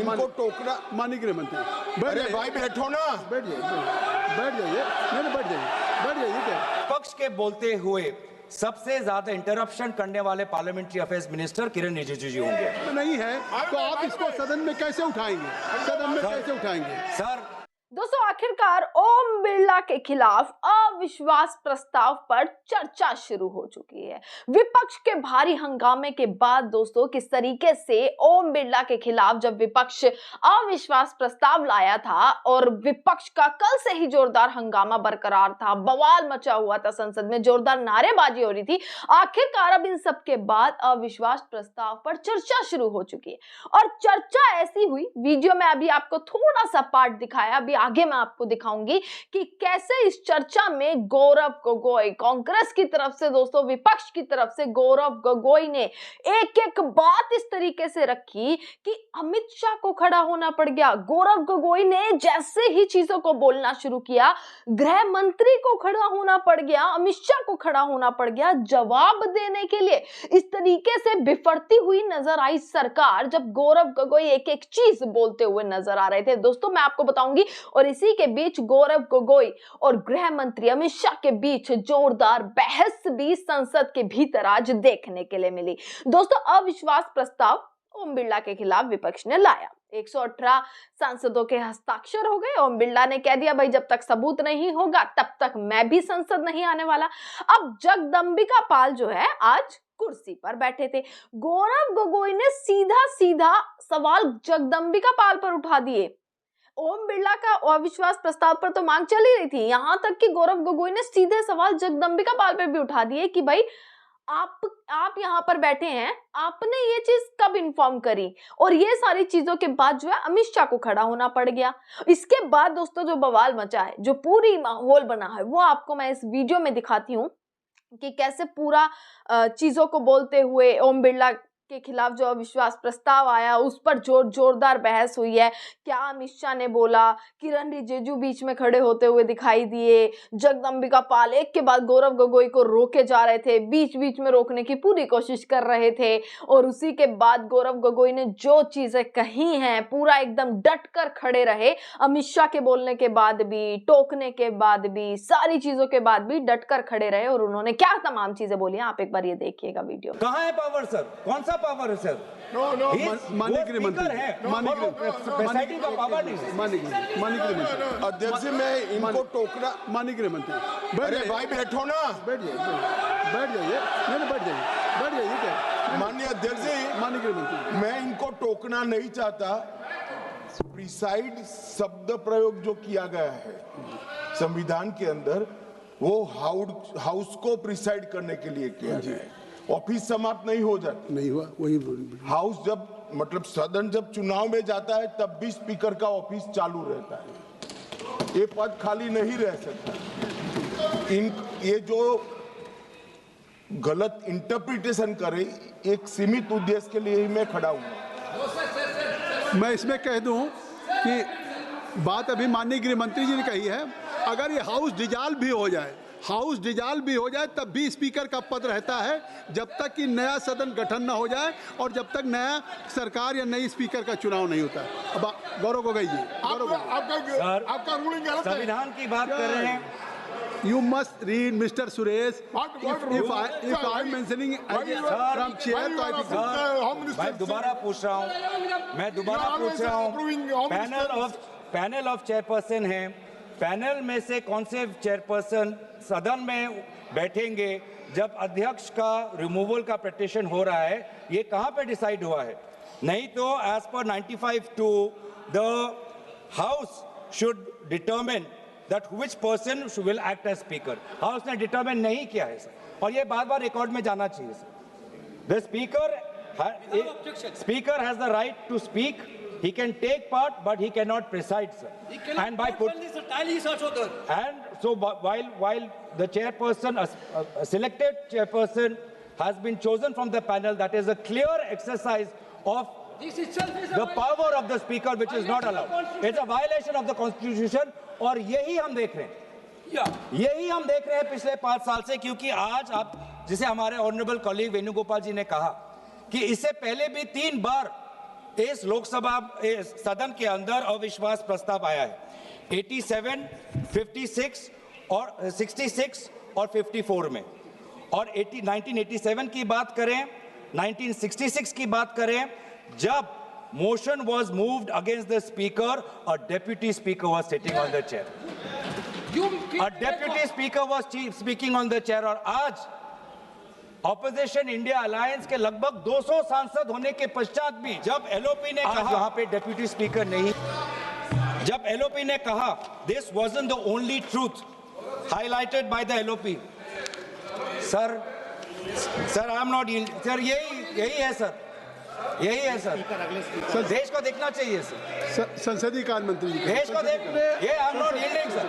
इनको टोकना। माननीय गृह मंत्री, अरे भाई बैठो ना, बैठ जाइए, बैठ जाइए, नहीं बैठ जाइए, बैठ जाइए। क्या पक्ष के बोलते हुए सबसे ज्यादा इंटरप्शन करने वाले पार्लियामेंट्री अफेयर्स मिनिस्टर किरण रिजिजू जी होंगे। नहीं है तो आप इसको सदन में कैसे उठाएंगे? सदन में कैसे उठाएंगे सर? दोस्तों, आखिरकार ओम बिरला के खिलाफ अविश्वास प्रस्ताव पर चर्चा शुरू हो चुकी है। विपक्ष के भारी हंगामे के बाद दोस्तों, किस तरीके से ओम बिरला के खिलाफ जब विपक्ष अविश्वास प्रस्ताव लाया था और विपक्ष का कल से ही जोरदार हंगामा बरकरार था, बवाल मचा हुआ था, संसद में जोरदार नारेबाजी हो रही थी। आखिरकार अब इन सब के बाद अविश्वास प्रस्ताव पर चर्चा शुरू हो चुकी है और चर्चा ऐसी हुई, वीडियो में अभी आपको थोड़ा सा पार्ट दिखाया, अभी आगे मैं आपको दिखाऊंगी कि कैसे इस चर्चा में गौरव गोगोई, कांग्रेस की तरफ से दोस्तों, विपक्ष की तरफ से गौरव गोगोई ने एक एक बात इस तरीके से रखी कि अमित शाह को खड़ा होना पड़ गया। गौरव गोगोई ने जैसे ही चीजों को बोलना शुरू किया, गृह मंत्री को खड़ा होना पड़ गया, अमित शाह को खड़ा होना पड़ गया जवाब देने के लिए। इस तरीके से बिफरती हुई नजर आई सरकार जब गौरव गोगोई एक एक चीज बोलते हुए नजर आ रहे थे। दोस्तों, मैं आपको बताऊंगी, और इसी के बीच गौरव गोगोई और गृह मंत्री अमित शाह के बीच जोरदार बहस भी संसद के भीतर आज देखने के लिए मिली। दोस्तों, अविश्वास प्रस्ताव ओम बिरला के खिलाफ विपक्ष ने लाया, 118 सांसदों के हस्ताक्षर हो गए। ओम बिरला ने कह दिया, भाई जब तक सबूत नहीं होगा तब तक मैं भी संसद नहीं आने वाला। अब जगदंबिका पाल जो है आज कुर्सी पर बैठे थे। गौरव गोगोई ने सीधा सीधा सवाल जगदंबिका पाल पर उठा दिए। ओम बिरला का अविश्वास प्रस्ताव पर तो मांग चल ही रही थी, यहां तक कि गौरव गोगोई ने सीधे सवाल जगदंबिका पाल पर भी उठा दिए कि भाई आप यहां पर बैठे हैं, आपने ये चीज कब इन्फॉर्म करी? और ये सारी चीजों के बाद जो है अमित शाह को खड़ा होना पड़ गया। इसके बाद दोस्तों जो बवाल मचा है, जो पूरी माहौल बना है, वो आपको मैं इस वीडियो में दिखाती हूँ कि कैसे पूरा चीजों को बोलते हुए ओम बिरला के खिलाफ जो अविश्वास प्रस्ताव आया उस पर जोरदार बहस हुई है। क्या अमित शाह ने बोला, किरण रिजिजू बीच में खड़े होते हुए दिखाई दिए, जगदंबिका पाल एक के बाद गौरव गोगोई को रोके जा रहे थे, बीच बीच में रोकने की पूरी कोशिश कर रहे थे, और उसी के बाद गौरव गोगोई ने जो चीजें कही हैं पूरा एकदम डट कर खड़े रहे। अमित शाह के बोलने के बाद भी, टोकने के बाद भी, सारी चीजों के बाद भी डट कर खड़े रहे और उन्होंने क्या तमाम चीजें बोली, आप एक बार ये देखिएगा वीडियो। कहाँ है पावर सर? कौन सा पावर है सर? माननीय गृह मंत्री, प्रेसिडेंट का पावर नहीं है। माननीय गृह मंत्री, अध्यक्ष में इनको टोकना। माननीय गृह मंत्री, अरे भाई बैठो ना, बैठ जाइए, बैठ जाइए, नहीं बैठ जाइए, बैठ जाइए। क्या माननीय अध्यक्ष जी, माननीय गृह मंत्री, मैं इनको टोकना नहीं चाहता। प्रिसाइड शब्द प्रयोग जो किया गया है संविधान के अंदर, वो हाउस को प्रिसाइड करने के लिए किया गया है। ऑफिस समाप्त नहीं हो जाता, नहीं हुआ वही हाउस जब मतलब सदन जब चुनाव में जाता है तब भी स्पीकर का ऑफिस चालू रहता है, ये पद खाली नहीं रह सकता। ये जो गलत इंटरप्रिटेशन करे, एक सीमित उद्देश्य के लिए ही मैं खड़ा हूं। मैं इसमें कह दूं कि बात अभी माननीय गृह मंत्री जी ने कही है, अगर ये हाउस डिजॉल्व भी हो जाए, हाउस डिजॉल्व भी हो जाए तब भी स्पीकर का पद रहता है, जब तक कि नया सदन गठन न हो जाए और जब तक नया सरकार या नई स्पीकर का चुनाव नहीं होता है। अब गौरव गोगोई जी, आपका रूलिंग गलत है। संविधान की बात कर रहे हैं। You must read, Mr. Suresh. If I'm mentioning from chair, तो I think मैं दोबारा पूछ रहा हूँ, पैनल ऑफ चेयरपर्सन है, पैनल में से कौन से चेयरपर्सन सदन में बैठेंगे जब अध्यक्ष का रिमूवल का पिटीशन हो रहा है? ये कहाँ पे डिसाइड हुआ है? नहीं तो as per 95(2) the house should determine that which person will act as speaker. House ने डिटरमिन नहीं किया है सर, और ये बार-बार रिकॉर्ड में जाना चाहिए sir. The speaker has the right to speak. He can take part, but he cannot preside, sir. And by and so while the chairperson, a selected chairperson, has been chosen from the panel, that is a clear exercise of the power of the speaker, which is not allowed. It's a violation of the constitution. और यही हम देख रहे हैं पिछले 5 साल से, क्योंकि आज आप, जिसे हमारे ऑनरेबल कॉलीग वेणुगोपाल जी ने कहा कि इससे पहले भी 3 बार इस लोकसभा सदन के अंदर अविश्वास प्रस्ताव आया है 87, 56 और 66 और 54 में, और 1987 की बात करें, 1966 की बात करें, जब motion was moved against the speaker, a deputy speaker was sitting on the chair, a deputy speaker was speaking on the chair. और आज ऑपोजिशन इंडिया अलायंस के लगभग 200 सांसद होने के पश्चात भी जब एलओपी ने कहा वहां पे डेप्यूटी स्पीकर नहीं, जब एलओपी ने कहा this wasn't the only truth highlighted by the LOP, sir I am not, sir यही है सर, यही है सर, देश को देखना चाहिए सर, संसदीय कार्य मंत्री जी, देश को देखने, ये I am not yielding sir.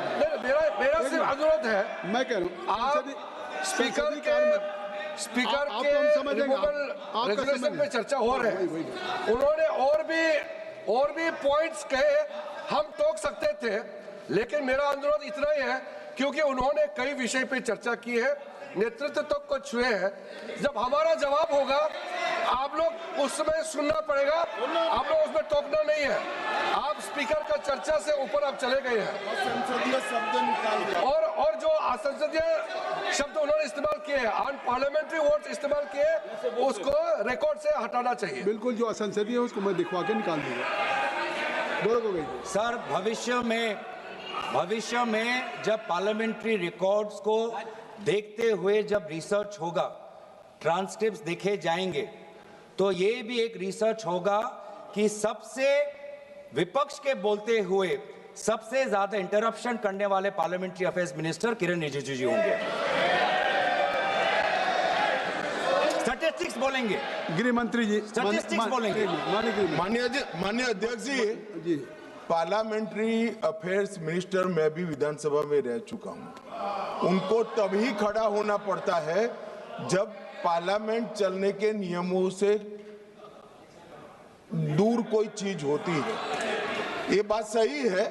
मेरा सिर्फ अनुरोध है, मैं कह रहा हूँ आप स्पीकर के रेजोल्यूशन पे चर्चा हो रहे हैं, उन्होंने और भी पॉइंट्स कहे, हम टोक सकते थे, लेकिन मेरा अनुरोध इतना ही है क्योंकि उन्होंने कई विषय पे चर्चा की है, नेतृत्व तक को छुए हैं, जब हमारा जवाब होगा आप लोग उसमें सुनना पड़ेगा, आप लोग उसमें टोकना नहीं है। आप स्पीकर का चर्चा से ऊपर आप चले गए हैं, संसदीय शब्द निकाल दिया और जो असंसदीय शब्द उन्होंने इस्तेमाल किए हैं, अनपार्लियामेंट्री वर्ड्स इस्तेमाल किए, उसको रिकॉर्ड से हटाना चाहिए। बिल्कुल, जो असंसदीय है उसको मैं दिखवा के निकाल दूंगा। बोलो गई सर, भविष्य में जब पार्लियामेंट्री रिकॉर्ड्स को देखते हुए जब रिसर्च होगा, ट्रांसक्रिप्ट्स देखे जाएंगे, तो ये भी एक रिसर्च होगा कि सबसे विपक्ष के बोलते हुए सबसे ज्यादा इंटरप्शन करने वाले पार्लियामेंट्री अफेयर्स मिनिस्टर किरण रिजिजू जी होंगे। स्टैटिस्टिक्स बोलेंगे, गृह मंत्री जी, स्टैटिस्टिक्स बोलेंगे। माननीय अध्यक्ष जी, पार्लियामेंट्री अफेयर्स मिनिस्टर मैं भी विधानसभा में रह चुका हूं। उनको तभी खड़ा होना पड़ता है जब पार्लियामेंट चलने के नियमों से दूर कोई चीज होती है। ये बात सही है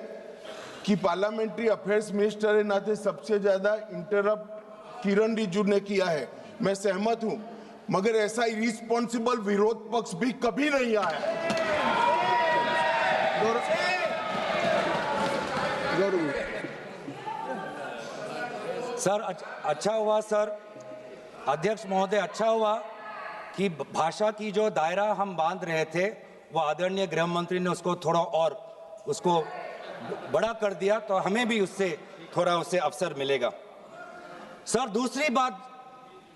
कि पार्लियामेंट्री अफेयर्स मिनिस्टर के नाते सबसे ज्यादा इंटरप्ट किरण रिजिजू ने किया है, मैं सहमत हूं, मगर ऐसा इरिस्पॉन्सिबल विरोध पक्ष भी कभी नहीं आया। सर अच्छा हुआ सर, अध्यक्ष महोदय, अच्छा हुआ कि भाषा की जो दायरा हम बांध रहे थे वो आदरणीय गृह मंत्री ने उसको थोड़ा और उसको बड़ा कर दिया, तो हमें भी उससे थोड़ा उससे अवसर मिलेगा। सर, दूसरी बात,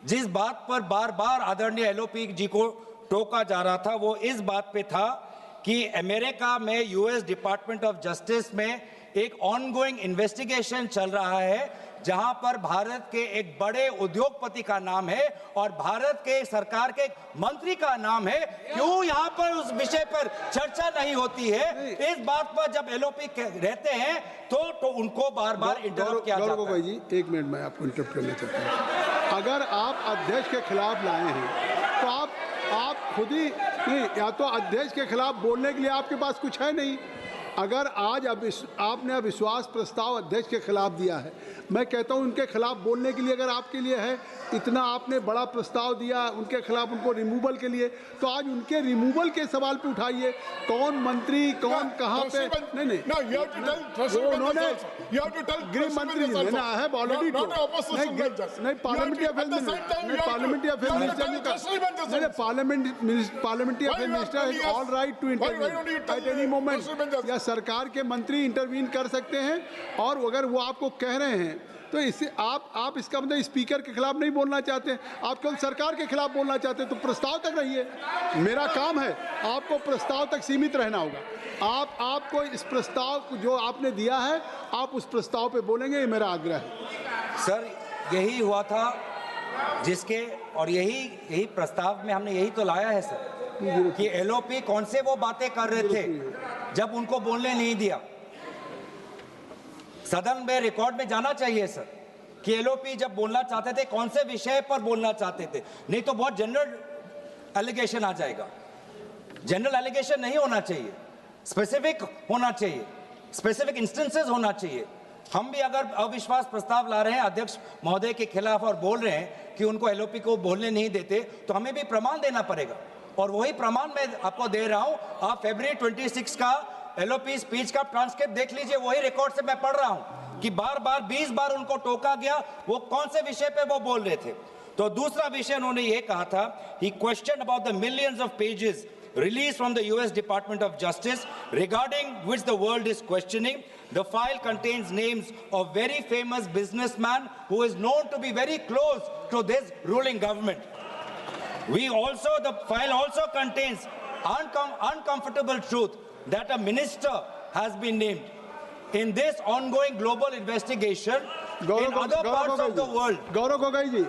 जिस बात पर बार बार आदरणीय एलओपी जी को टोका जा रहा था वो इस बात पे था कि अमेरिका में यूएस डिपार्टमेंट ऑफ जस्टिस में एक ऑनगोइंग इन्वेस्टिगेशन चल रहा है जहां पर भारत के एक बड़े उद्योगपति का नाम है और भारत के सरकार के मंत्री का नाम है। क्यों यहां पर उस विषय पर चर्चा नहीं होती है? इस बात पर जब एलओपी रहते हैं तो उनको बार बार इंटरप्ट किया जाता है। भाई जी, एक मिनट मैं आपको इंटरप्ट करना चाहता हूं। अगर आप अध्यक्ष के खिलाफ लाए हैं तो आप खुद ही नहीं, या तो अध्यक्ष के खिलाफ बोलने के लिए आपके पास कुछ है नहीं। अगर आज आपने अविश्वास प्रस्ताव अध्यक्ष के खिलाफ दिया है, मैं कहता हूं उनके खिलाफ बोलने के लिए अगर आपके लिए है, इतना आपने बड़ा प्रस्ताव दिया उनके खिलाफ, उनको रिमूवल के लिए, तो आज उनके रिमूवल के सवाल पे उठाइए। कौन मंत्री, कौन कहां पे, नहीं उन्होंने गृह मंत्री ने आई हैव ऑलरेडी नहीं parliamentary affairs minister is all right to intervene at any moment, या सरकार के मंत्री इंटरवीन कर सकते हैं। और अगर वो आपको कह रहे हैं तो इससे आप इसका मतलब स्पीकर के खिलाफ नहीं बोलना चाहते, आप केवल सरकार के खिलाफ बोलना चाहते हैं, तो प्रस्ताव तक रहिए। मेरा काम है, आपको प्रस्ताव तक सीमित रहना होगा। आपको इस प्रस्ताव जो आपने दिया है, आप उस प्रस्ताव पे बोलेंगे, ये मेरा आग्रह है। सर, यही हुआ था जिसके, और यही प्रस्ताव में हमने यही तो लाया है सर कि एलओपी कौन से वो बातें कर रहे थे जब उनको बोलने नहीं दिया। सदन में रिकॉर्ड में जाना चाहिए सर कि एलओपी जब बोलना चाहते थे कौन से विषय पर बोलना चाहते थे, नहीं तो बहुत जनरल एलिगेशन आ जाएगा। जनरल एलिगेशन नहीं होना चाहिए, स्पेसिफिक होना चाहिए, स्पेसिफिक इंस्टेंसेस होना चाहिए। हम भी अगर अविश्वास प्रस्ताव ला रहे हैं अध्यक्ष महोदय के खिलाफ और बोल रहे हैं कि उनको एलओपी को बोलने नहीं देते, तो हमें भी प्रमाण देना पड़ेगा और वही प्रमाण मैं आपको दे रहा हूं। आप फरवरी 26 का एलओपी स्पीच का ट्रांसक्रिप्ट देख लीजिए, वही रिकॉर्ड से मैं पढ़ रहा हूं कि बार बार 20 बार उनको टोका गया, वो कौन से विषय पे वो बोल रहे थे। तो दूसरा विषय उन्होंने ये कहा था, he questioned about the millions of pages released from the US Department of Justice regarding which the world is questioning. The file contains names of very famous businessman who is known to be very close to this ruling government. The file also contains uncomfortable truth that a minister has been named. In this ongoing global investigation in other parts of the world. Gaurav Gogoi ji